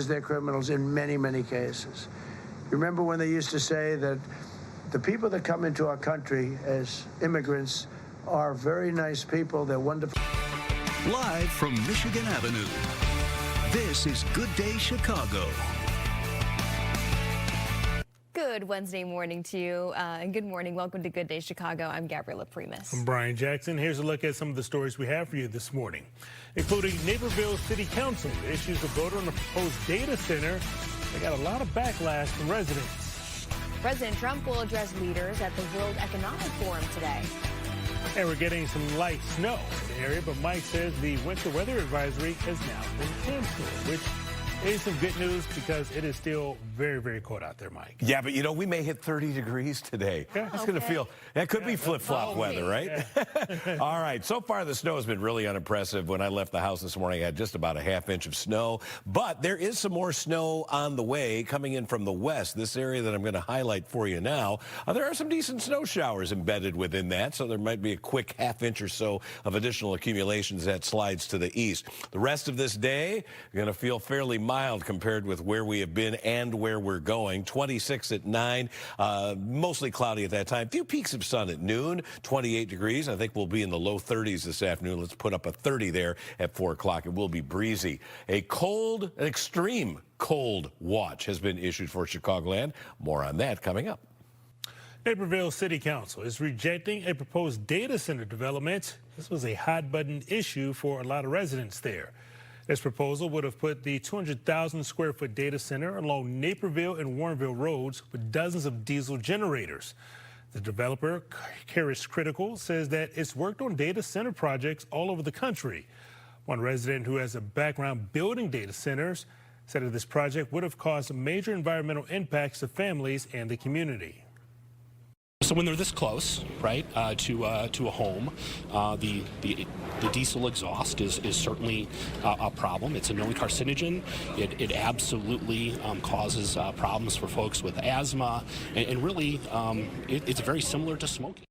They're criminals in many, many cases. Remember when they used to say that the people that come into our country as immigrants are very nice people, they're wonderful. Live from Michigan Avenue, this is Good Day Chicago. Good Wednesday morning to you, and good morning. Welcome to Good Day Chicago. I'm Gabriela Primus. I'm Brian Jackson. Here's a look at some of the stories we have for you this morning, including Naperville City Council issues a vote on the proposed data center. They got a lot of backlash from residents. President Trump will address leaders at the World Economic Forum today. And we're getting some light snow in the area, but Mike says the winter weather advisory has now been canceled, which is some good news because it is still very, very cold out there, Mike. Yeah, but you know, we may hit 30 degrees today. Yeah. It's going to feel, that could be flip-flop weather, right? Yeah. All right, so far the snow has been really unimpressive. When I left the house this morning, I had just about a half-inch of snow, but there is some more snow on the way coming in from the west. This area that I'm going to highlight for you now, there are some decent snow showers embedded within that, so there might be a quick half-inch or so of additional accumulations that slides to the east. The rest of this day, you're going to feel fairly mild compared with where we have been and where we're going. 26 at 9, mostly cloudy at that time. Few peaks of sun at noon, 28 degrees. I think we'll be in the low 30s this afternoon. Let's put up a 30 there at 4 o'clock. It will be breezy. An extreme cold watch has been issued for Chicagoland. More on that coming up. Naperville City Council is rejecting a proposed data center development. This was a hot-button issue for a lot of residents there. This proposal would have put the 200,000 square foot data center along Naperville and Warrenville roads with dozens of diesel generators. The developer, Caris Critical, says that it's worked on data center projects all over the country. One resident who has a background building data centers said that this project would have caused major environmental impacts to families and the community. So when they're this close, right, to a home, the diesel exhaust is certainly a problem. It's a known carcinogen. It absolutely causes problems for folks with asthma, and really it's very similar to smoking.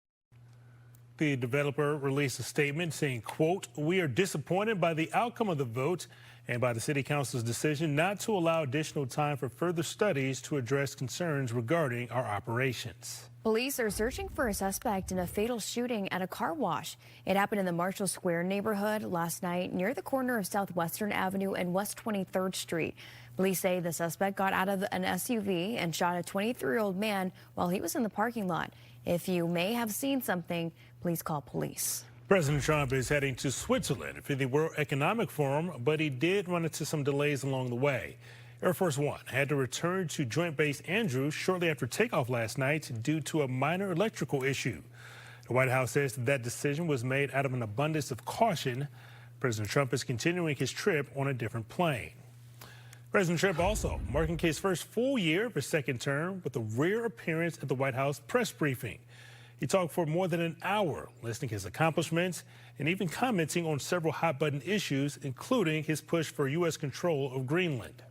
The developer released a statement saying, quote, "We are disappointed by the outcome of the vote and by the City Council's decision not to allow additional time for further studies to address concerns regarding our operations." Police are searching for a suspect in a fatal shooting at a car wash. It happened in the Marshall Square neighborhood last night near the corner of Southwestern Avenue and West 23rd Street. Police say the suspect got out of an SUV and shot a 23-year-old man while he was in the parking lot. If you may have seen something, please call police. President Trump is heading to Switzerland for the World Economic Forum, but he did run into some delays along the way. Air Force One had to return to Joint Base Andrews shortly after takeoff last night due to a minor electrical issue. The White House says that decision was made out of an abundance of caution. President Trump is continuing his trip on a different plane. President Trump also marking his first full year of his second term with a rare appearance at the White House press briefing. He talked for more than an hour, listing his accomplishments and even commenting on several hot-button issues, including his push for U.S. control of Greenland.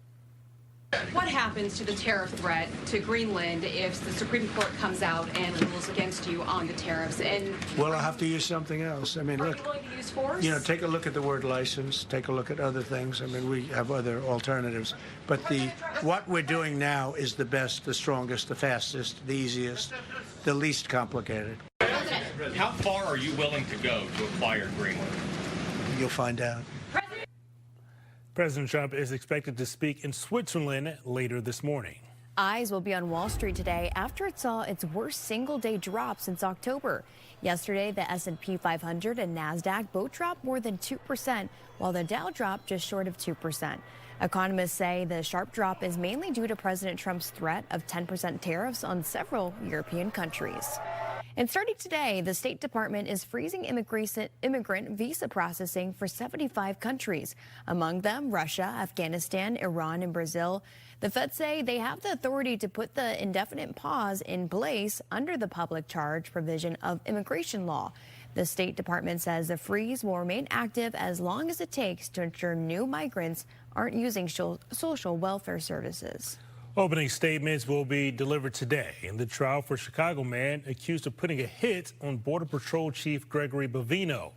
What happens to the tariff threat to Greenland if the Supreme Court comes out and rules against you on the tariffs? And Well, I'll have to use something else. I mean, are look, you going to use force? you know, take a look at the word license, take a look at other things. I mean, we have other alternatives. But what we're doing now is the best, the strongest, the fastest, the easiest, the least complicated. How far are you willing to go to acquire Greenland? You'll find out. President Trump is expected to speak in Switzerland later this morning. Eyes will be on Wall Street today after it saw its worst single-day drop since October. Yesterday, the S&P 500 and NASDAQ both dropped more than 2%, while the Dow dropped just short of 2%. Economists say the sharp drop is mainly due to President Trump's threat of 10% tariffs on several European countries. And starting today, the State Department is freezing immigrant visa processing for 75 countries, among them Russia, Afghanistan, Iran, and Brazil. The feds say they have the authority to put the indefinite pause in place under the public charge provision of immigration law. The State Department says the freeze will remain active as long as it takes to ensure new migrants aren't using social welfare services. Opening statements will be delivered today in the trial for Chicago man accused of putting a hit on Border Patrol Chief Gregory Bovino.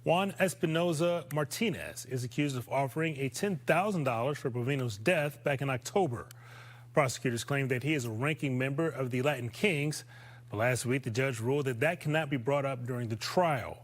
Juan Espinoza Martinez is accused of offering a $10,000 for Bovino's death back in October. Prosecutors claim that he is a ranking member of the Latin Kings, but last week the judge ruled that that cannot be brought up during the trial.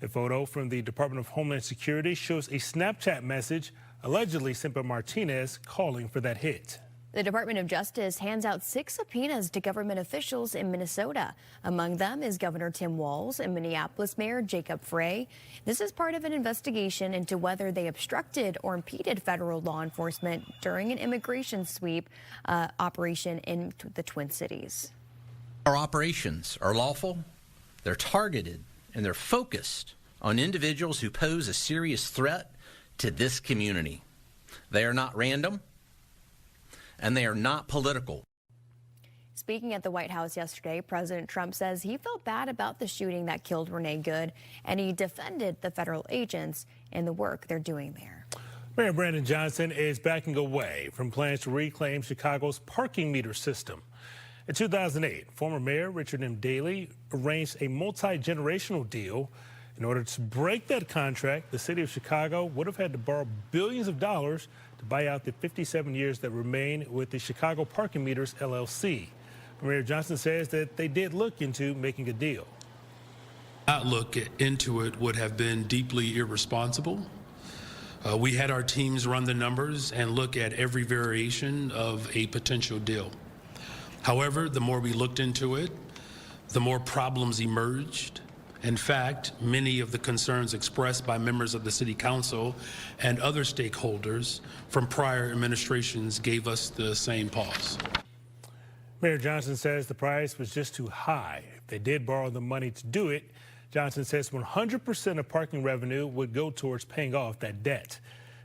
A photo from the Department of Homeland Security shows a Snapchat message allegedly sent by Martinez calling for that hit. The Department of Justice hands out 6 subpoenas to government officials in Minnesota. Among them is Governor Tim Walz and Minneapolis Mayor Jacob Frey. This is part of an investigation into whether they obstructed or impeded federal law enforcement during an immigration sweep operation in the Twin Cities. Our operations are lawful, they're targeted, and they're focused on individuals who pose a serious threat to this community. They are not random, and they are not political. Speaking at the White House yesterday, President Trump says he felt bad about the shooting that killed Renee Good, and he defended the federal agents and the work they're doing there. Mayor Brandon Johnson is backing away from plans to reclaim Chicago's parking meter system. In 2008, former Mayor Richard M. Daley arranged a multi-generational deal. In order to break that contract, the city of Chicago would have had to borrow billions of dollars to buy out the 57 years that remain with the Chicago Parking Meters, LLC. Mayor Johnson says that they did look into making a deal. Not look into it would have been deeply irresponsible. We had our teams run the numbers and look at every variation of a potential deal. However, the more we looked into it, the more problems emerged. In fact, many of the concerns expressed by members of the City Council and other stakeholders from prior administrations gave us the same pause. Mayor Johnson says the price was just too high. If they did borrow the money to do it, Johnson says 100% of parking revenue would go towards paying off that debt.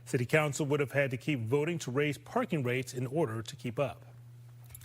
City Council would have had to keep voting to raise parking rates in order to keep up.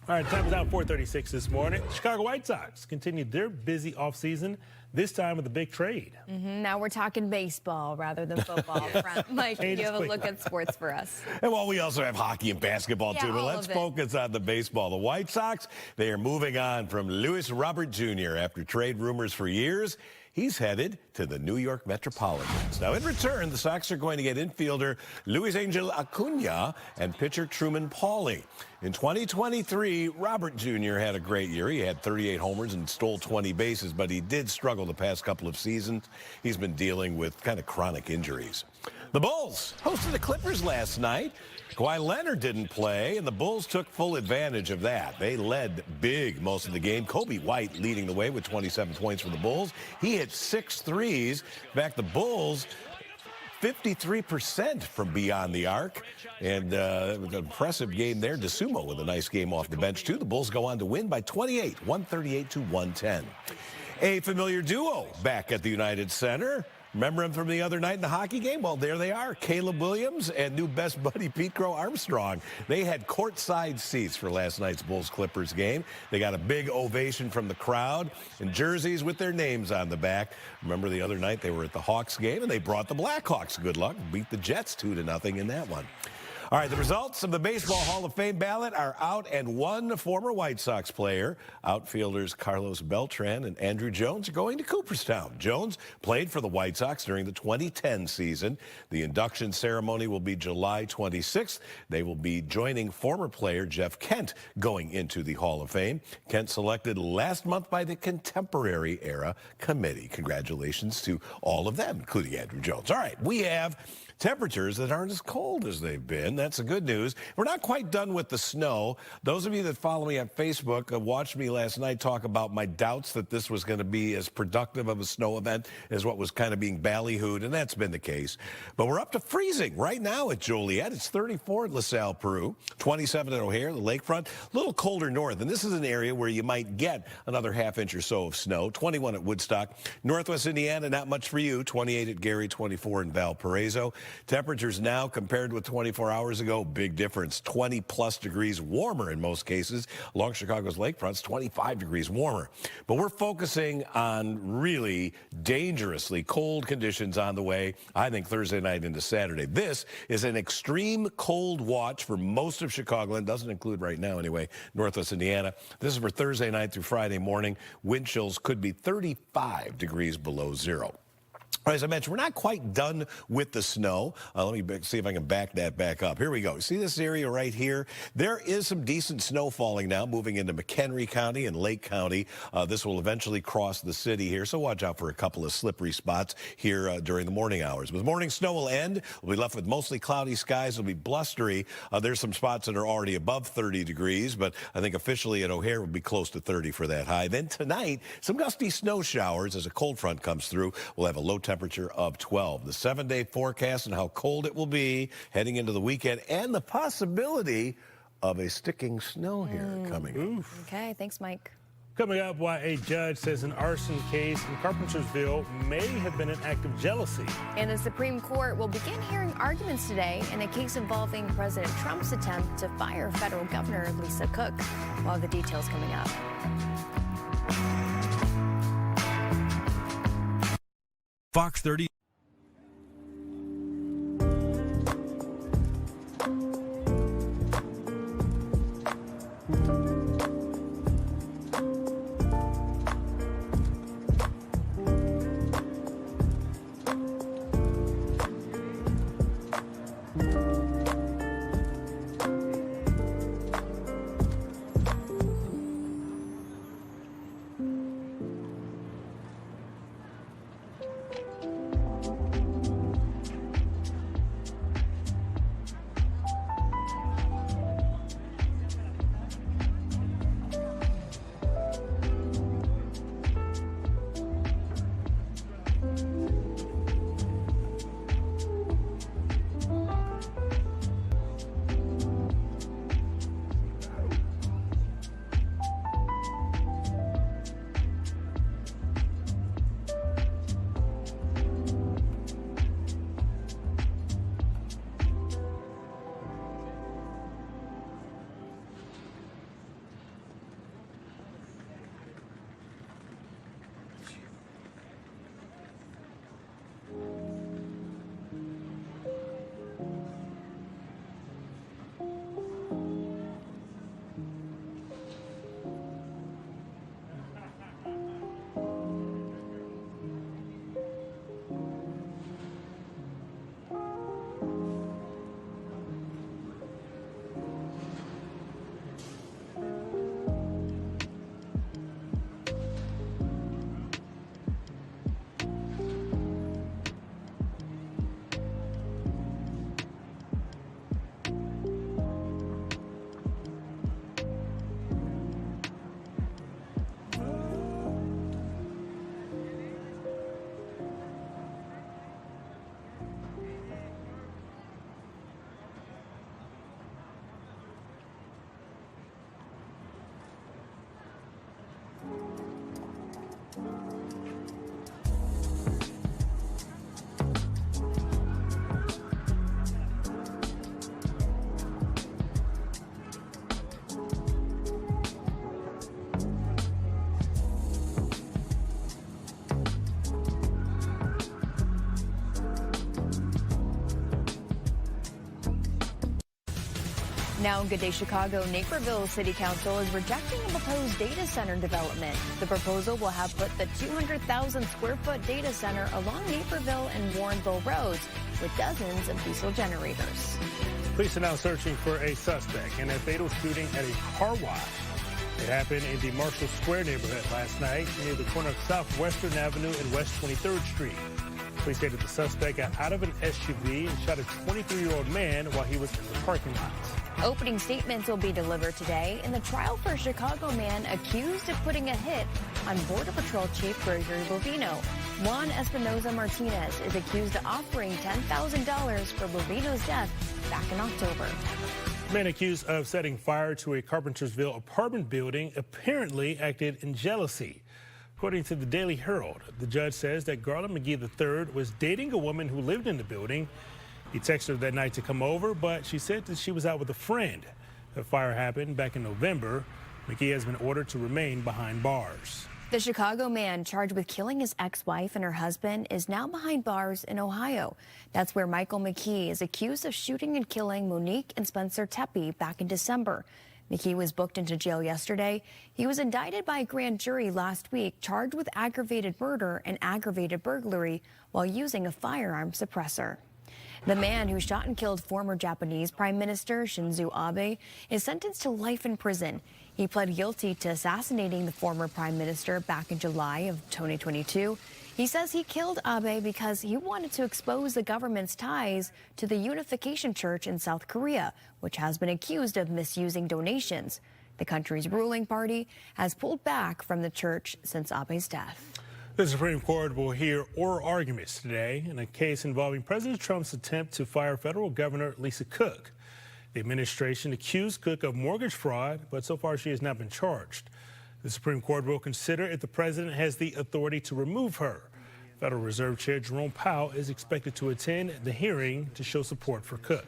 All right, time is now 4:36 this morning. Chicago White Sox continued their busy offseason, this time with a big trade. Now we're talking baseball rather than football. Mike, you have a look at sports for us. And well, we also have hockey and basketball too, but let's focus on the baseball. The White Sox, they are moving on from Luis Robert Jr. after trade rumors for years. He's headed to the New York Metropolitans. Now, in return, the Sox are going to get infielder Luis Angel Acuna and pitcher Truman Pauly. In 2023, Robert Jr. had a great year. He had 38 homers and stole 20 bases, but he did struggle the past couple of seasons. He's been dealing with kind of chronic injuries. The Bulls hosted the Clippers last night. Kawhi Leonard didn't play, and the Bulls took full advantage of that. They led big most of the game. Kobe White leading the way with 27 points for the Bulls. He hit 6 threes. In fact, the Bulls 53% from beyond the arc. And it was an impressive game there. DeSumo with a nice game off the bench, too. The Bulls go on to win by 28, 138-110. A familiar duo back at the United Center. Remember him from the other night in the hockey game? Well, there they are, Caleb Williams and new best buddy Pete Crow Armstrong. They had courtside seats for last night's Bulls-Clippers game. They got a big ovation from the crowd and jerseys with their names on the back. Remember the other night they were at the Hawks game and they brought the Blackhawks good luck, beat the Jets 2-0 in that one. All right, the results of the Baseball Hall of Fame ballot are out, and one former White Sox player, outfielders Carlos Beltran and Andruw Jones, are going to Cooperstown. Jones played for the White Sox during the 2010 season. The induction ceremony will be July 26th. They will be joining former player Jeff Kent going into the Hall of Fame. Kent selected last month by the Contemporary Era Committee. Congratulations to all of them, including Andruw Jones. All right, we have temperatures that aren't as cold as they've been. That's the good news. We're not quite done with the snow. Those of you that follow me on Facebook watched me last night talk about my doubts that this was going to be as productive of a snow event as what was kind of being ballyhooed, and that's been the case. But we're up to freezing right now at Joliet. It's 34 at LaSalle, Peru, 27 at O'Hare, the lakefront. A little colder north, and this is an area where you might get another half inch or so of snow. 21 at Woodstock. Northwest Indiana, not much for you. 28 at Gary, 24 in Valparaiso. Temperatures now compared with 24 hours ago, big difference. 20+ degrees warmer in most cases. Along Chicago's lakefronts, 25 degrees warmer. But we're focusing on really dangerously cold conditions on the way, I think, Thursday night into Saturday. This is an extreme cold watch for most of Chicagoland. Doesn't include right now anyway, Northwest Indiana. This is for Thursday night through Friday morning. Wind chills could be 35 degrees below zero. As I mentioned, we're not quite done with the snow. Let me see if I can back that back up. Here we go. See this area right here? There is some decent snow falling now, moving into McHenry County and Lake County. This will eventually cross the city here, so watch out for a couple of slippery spots here during the morning hours. But the morning snow will end. We'll be left with mostly cloudy skies. It'll be blustery. There's some spots that are already above 30 degrees, but I think officially at O'Hare will be close to 30 for that high. Then tonight, some gusty snow showers as a cold front comes through. We'll have a low temperature of 12. The 7-day forecast and how cold it will be heading into the weekend, and the possibility of a sticking snow here coming up. Okay, thanks, Mike. Coming up, why a judge says an arson case in Carpentersville may have been an act of jealousy. And the Supreme Court will begin hearing arguments today in a case involving President Trump's attempt to fire federal governor Lisa Cook. We'll have the details coming up. Fox 30. Now in Good Day Chicago, Naperville City Council is rejecting a proposed data center development. The proposal will have put the 200,000 square foot data center along Naperville and Warrenville roads with dozens of diesel generators. Police are now searching for a suspect in a fatal shooting at a car wash. It happened in the Marshall Square neighborhood last night near the corner of Southwestern Avenue and West 23rd Street. Police say that the suspect got out of an SUV and shot a 23-year-old man while he was in the parking lot. Opening statements will be delivered today in the trial for a Chicago man accused of putting a hit on Border Patrol Chief Gregory Bovino. Juan Espinoza Martinez is accused of offering $10,000 for Bovino's death back in October. Man accused of setting fire to a Carpentersville apartment building apparently acted in jealousy. According to the Daily Herald, the judge says that Garland McGee III was dating a woman who lived in the building. He texted her that night to come over, but she said that she was out with a friend. The fire happened back in November. McGee has been ordered to remain behind bars. The Chicago man charged with killing his ex-wife and her husband is now behind bars in Ohio. That's where Michael McKee is accused of shooting and killing Monique and Spencer Tepe back in December. McKee was booked into jail yesterday. He was indicted by a grand jury last week, charged with aggravated murder and aggravated burglary while using a firearm suppressor. The man who shot and killed former Japanese Prime Minister Shinzo Abe is sentenced to life in prison. He pled guilty to assassinating the former prime minister back in July of 2022. He says he killed Abe because he wanted to expose the government's ties to the Unification Church in South Korea, which has been accused of misusing donations. The country's ruling party has pulled back from the church since Abe's death. The Supreme Court will hear oral arguments today in a case involving President Trump's attempt to fire federal Governor Lisa Cook. The administration accused Cook of mortgage fraud, but so far she has not been charged. The Supreme Court will consider if the president has the authority to remove her. Federal Reserve Chair Jerome Powell is expected to attend the hearing to show support for Cook.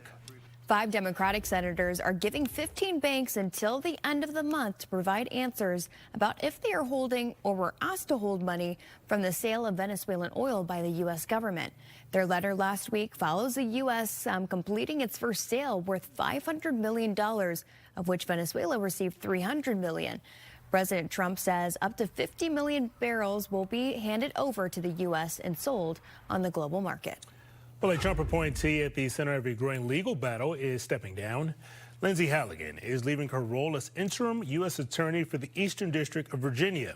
5 Democratic senators are giving 15 banks until the end of the month to provide answers about if they are holding or were asked to hold money from the sale of Venezuelan oil by the U.S. government. Their letter last week follows the U.S. Completing its first sale worth $500 million, of which Venezuela received $300 million. President Trump says up to 50 million barrels will be handed over to the U.S. and sold on the global market. Well, a Trump appointee at the center of a growing legal battle is stepping down. Lindsay Halligan is leaving her role as interim U.S. attorney for the Eastern District of Virginia.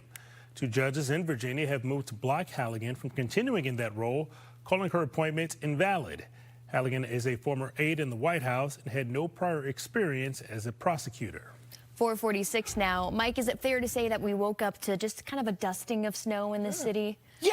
2 judges in Virginia have moved to block Halligan from continuing in that role, calling her appointment invalid. Halligan is a former aide in the White House and had no prior experience as a prosecutor. 4:46 now. Mike, is it fair to say that we woke up to just kind of a dusting of snow in the city? Yeah,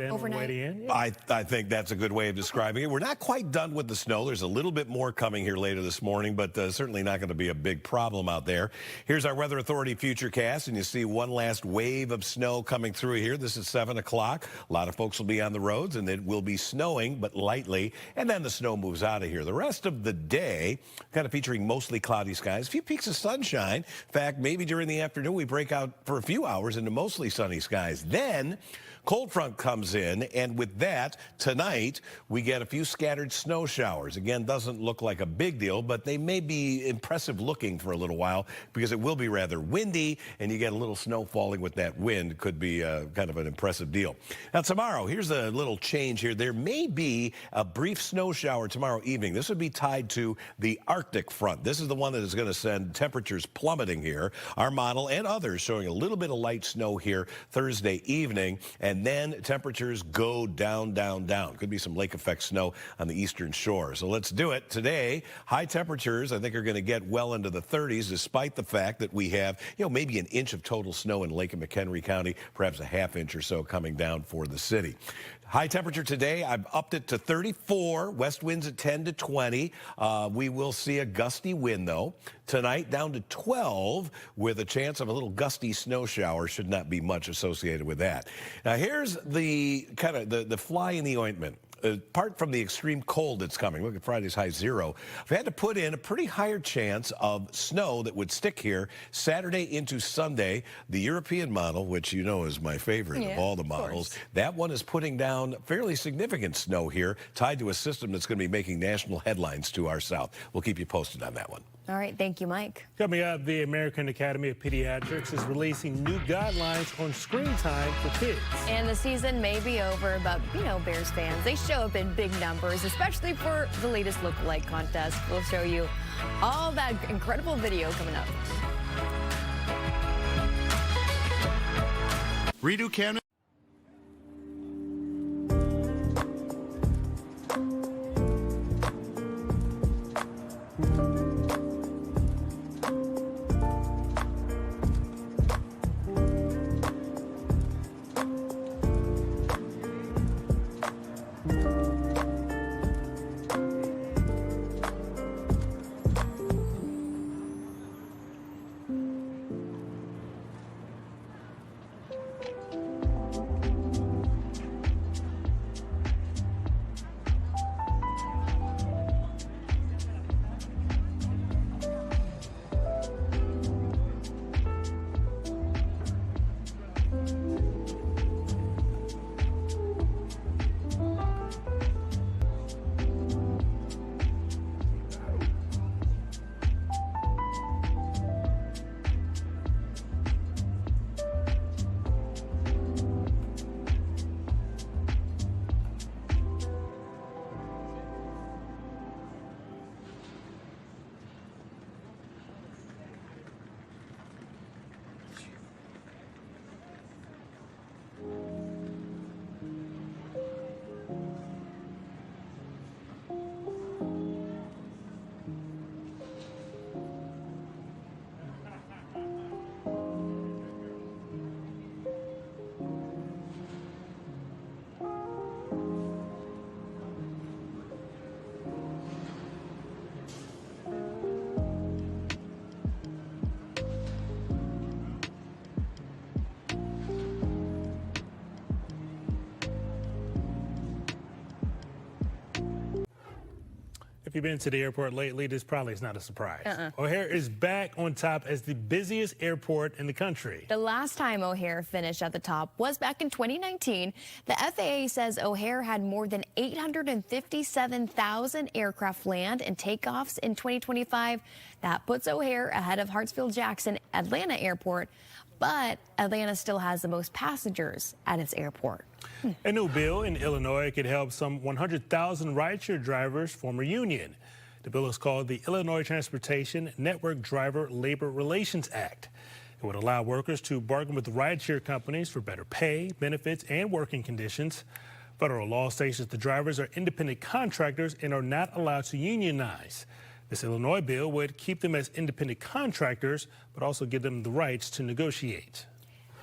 overnight. I think that's a good way of describing it. We're not quite done with the snow. There's a little bit more coming here later this morning, but certainly not going to be a big problem out there. Here's our Weather Authority Futurecast, and you see one last wave of snow coming through here. This is 7 o'clock. A lot of folks will be on the roads, and it will be snowing, but lightly, and then the snow moves out of here. The rest of the day, kind of featuring mostly cloudy skies, a few peaks of sunshine. In fact, maybe during the afternoon, we break out for a few hours into mostly sunny skies. Then cold front comes in, and with that, tonight, we get a few scattered snow showers. Again, doesn't look like a big deal, but they may be impressive looking for a little while because it will be rather windy, and you get a little snow falling with that wind. Could be kind of an impressive deal. Now, tomorrow, here's a little change here. There may be a brief snow shower tomorrow evening. This would be tied to the Arctic front. This is the one that is going to send temperatures plummeting here. Our model and others showing a little bit of light snow here Thursday evening, and then temperatures go down, down, down. Could be some lake effect snow on the eastern shore. So let's do it. Today, high temperatures, I think, are going to get well into the 30s, despite the fact that we have, maybe an inch of total snow in Lake and McHenry County, perhaps a half inch or so coming down for the city. High temperature today, I've upped it to 34. West winds at 10 to 20. We will see a gusty wind, though. Tonight, down to 12, with a chance of a little gusty snow shower. Should not be much associated with that. Now, here's the kind of the fly in the ointment. Apart from the extreme cold that's coming, look at Friday's high 0, we had to put in a pretty higher chance of snow that would stick here Saturday into Sunday. The European model, which you know is my favorite of all the models, that one is putting down fairly significant snow here, tied to a system that's going to be making national headlines to our south. We'll keep you posted on that one. All right, thank you, Mike. Coming up, the American Academy of Pediatrics is releasing new guidelines on screen time for kids. And the season may be over, but, Bears fans, they show up in big numbers, especially for the latest lookalike contest. We'll show you all that incredible video coming up. Redo Canada. you've been to the airport lately, this probably is not a surprise. O'Hare is back on top as the busiest airport in the country. The last time O'Hare finished at the top was back in 2019. The FAA says O'Hare had more than 857,000 aircraft land and takeoffs in 2025. That puts O'Hare ahead of Hartsfield-Jackson Atlanta Airport, but Atlanta still has the most passengers at its airport. A new bill in Illinois could help some 100,000 rideshare drivers form a union. The bill is called the Illinois Transportation Network Driver Labor Relations Act. It would allow workers to bargain with rideshare companies for better pay, benefits, and working conditions. Federal law states that the drivers are independent contractors and are not allowed to unionize. This Illinois bill would keep them as independent contractors, but also give them the rights to negotiate.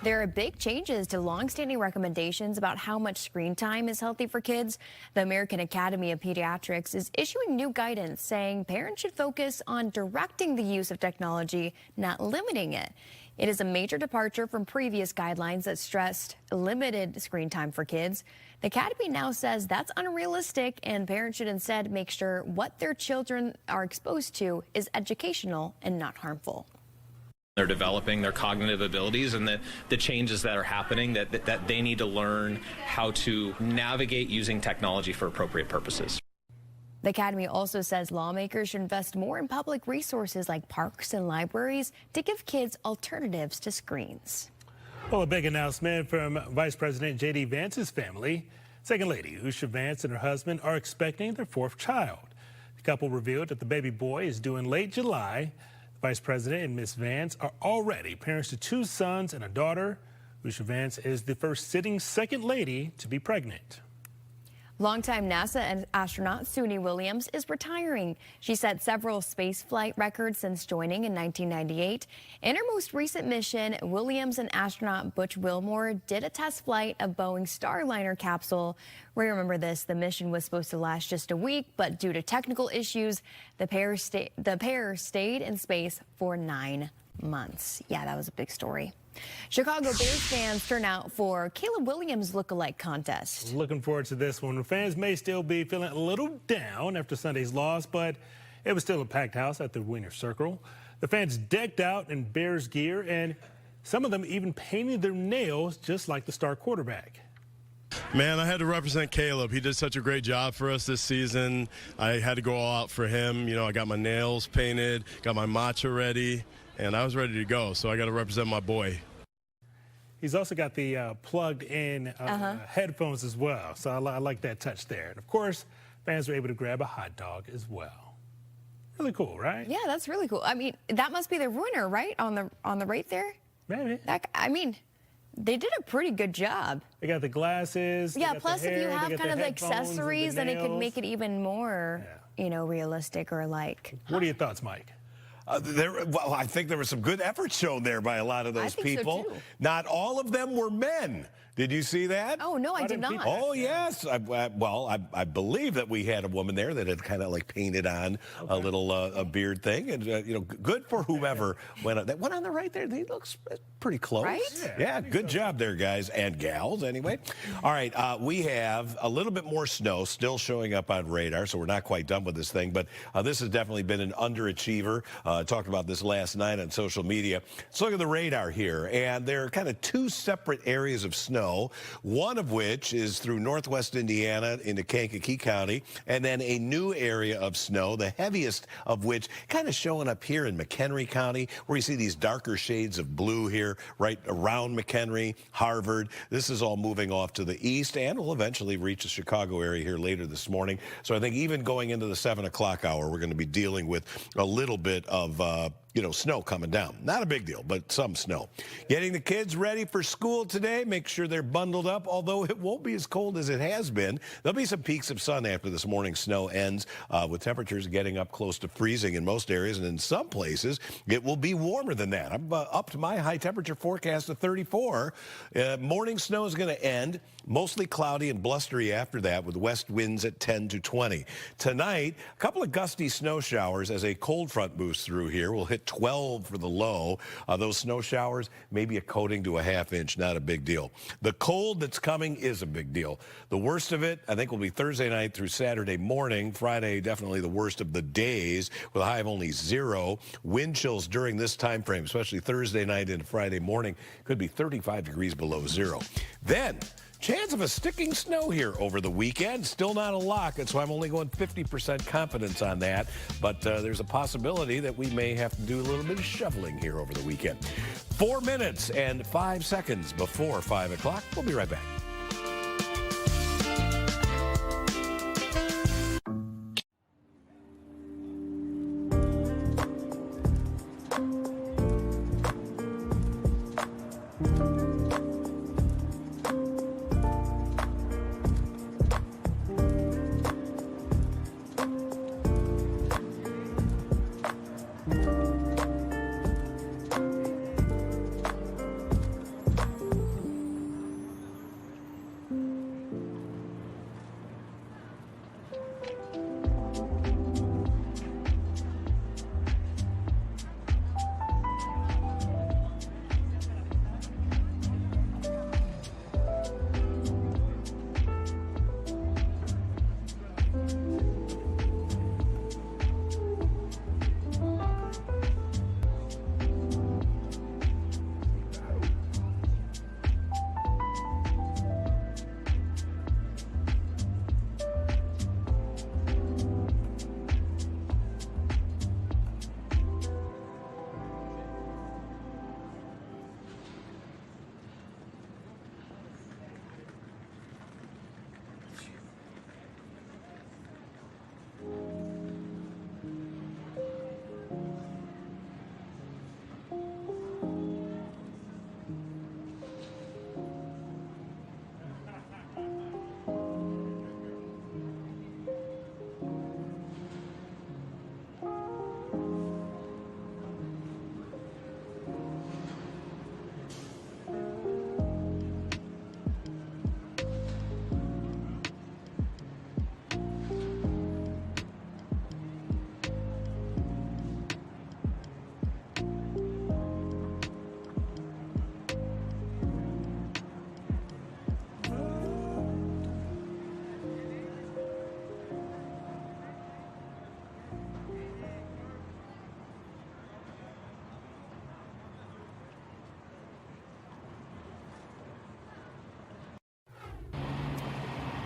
There are big changes to longstanding recommendations about how much screen time is healthy for kids. The American Academy of Pediatrics is issuing new guidance saying parents should focus on directing the use of technology, not limiting it. It is a major departure from previous guidelines that stressed limited screen time for kids. The Academy now says that's unrealistic, and parents should instead make sure what their children are exposed to is educational and not harmful. They're developing their cognitive abilities, and the changes that are happening, that they need to learn how to navigate using technology for appropriate purposes. The Academy also says lawmakers should invest more in public resources like parks and libraries to give kids alternatives to screens. Well, a big announcement from Vice President J.D. Vance's family. Second Lady Usha Vance and her husband are expecting their fourth child. The couple revealed that the baby boy is due in late July. Vice President and Ms. Vance are already parents to 2 sons and a daughter. Usha Vance is the first sitting second lady to be pregnant. Longtime NASA astronaut Suni Williams is retiring. She set several spaceflight records since joining in 1998. In her most recent mission, Williams and astronaut Butch Wilmore did a test flight of Boeing's Starliner capsule. Remember this, the mission was supposed to last just a week, but due to technical issues, the pair stayed in space for 9 months. Yeah, that was a big story. Chicago Bears fans turn out for Caleb Williams lookalike contest. Looking forward to this one. Fans may still be feeling a little down after Sunday's loss, but it was still a packed house at the Winner's Circle. The fans decked out in Bears gear, and some of them even painted their nails just like the star quarterback. Man, I had to represent Caleb. He did such a great job for us this season. I had to go all out for him. You know, I got my nails painted, got my matcha ready, and I was ready to go, so I got to represent my boy. He's also got the plugged-in headphones as well, so I like that touch there. And, of course, fans were able to grab a hot dog as well. Really cool, right? Yeah, that's really cool. I mean, that must be the winner, right, on the right there? Maybe. I mean, they did a pretty good job. They got the glasses. Yeah, plus if you have kind of the accessories, then it could make it even more, you know, realistic or like. What are your thoughts, Mike? Well, I think there was some good effort shown there by a lot of those people. So too. Not all of them were men. Did you see that? Oh, no, I did not. Oh, yes. I believe that we had a woman there that had kind of like painted on a little a beard thing. And, you know, good for whomever went on. That one on the right there, he looks pretty close. Right? Yeah, good job there, guys and gals, anyway. All right, we have a little bit more snow still showing up on radar, so we're not quite done with this thing. But this has definitely been an underachiever. Talked about this last night on social media. Let's look at the radar here. And there are kind of 2 separate areas of snow. One of which is through northwest Indiana into Kankakee County, and then a new area of snow, the heaviest of which kind of showing up here in McHenry County, where you see these darker shades of blue here, right around McHenry, Harvard. This is all moving off to the east and will eventually reach the Chicago area here later this morning. So I think even going into the 7 o'clock hour, we're going to be dealing with a little bit of you know, snow coming down. Not a big deal, but some snow. Getting the kids ready for school today. Make sure they're bundled up, although it won't be as cold as it has been. There'll be some peaks of sun after this morning's snow ends, with temperatures getting up close to freezing in most areas, and in some places, it will be warmer than that. I'm up to my high temperature forecast of 34. Morning snow is going to end. Mostly cloudy and blustery after that, with west winds at 10 to 20. Tonight, a couple of gusty snow showers as a cold front moves through here. Will hit 12 for the low. Those snow showers, maybe a coating to a ½ inch, not a big deal. The cold that's coming is a big deal. The worst of it, I think, will be Thursday night through Saturday morning. Friday, definitely the worst of the days with a high of only 0. Wind chills during this time frame, especially Thursday night into Friday morning, could be 35 degrees below 0. Then, chance of a sticking snow here over the weekend. Still not a lock, and so I'm only going 50% confidence on that. But there's a possibility that we may have to do a little bit of shoveling here over the weekend. 4 minutes and 5 seconds before 5 o'clock. We'll be right back.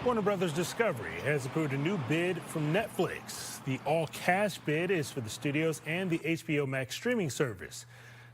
Warner Brothers Discovery has approved a new bid from Netflix. The all-cash bid is for the studios and the HBO Max streaming service.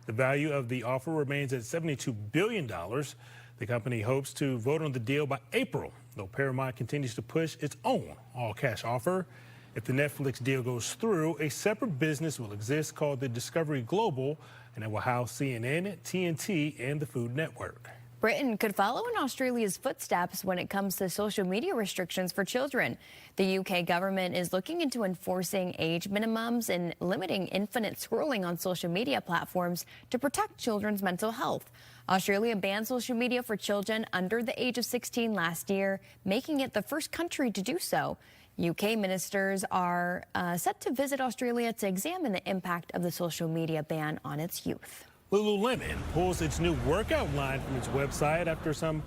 The value of the offer remains at $72 billion. The company hopes to vote on the deal by April, though Paramount continues to push its own all-cash offer. If the Netflix deal goes through, a separate business will exist called the Discovery Global, and it will house CNN, TNT, and the Food Network. Britain could follow in Australia's footsteps when it comes to social media restrictions for children. The UK government is looking into enforcing age minimums and limiting infinite scrolling on social media platforms to protect children's mental health. Australia banned social media for children under the age of 16 last year, making it the first country to do so. UK ministers are set to visit Australia to examine the impact of the social media ban on its youth. Lululemon pulls its new workout line from its website after some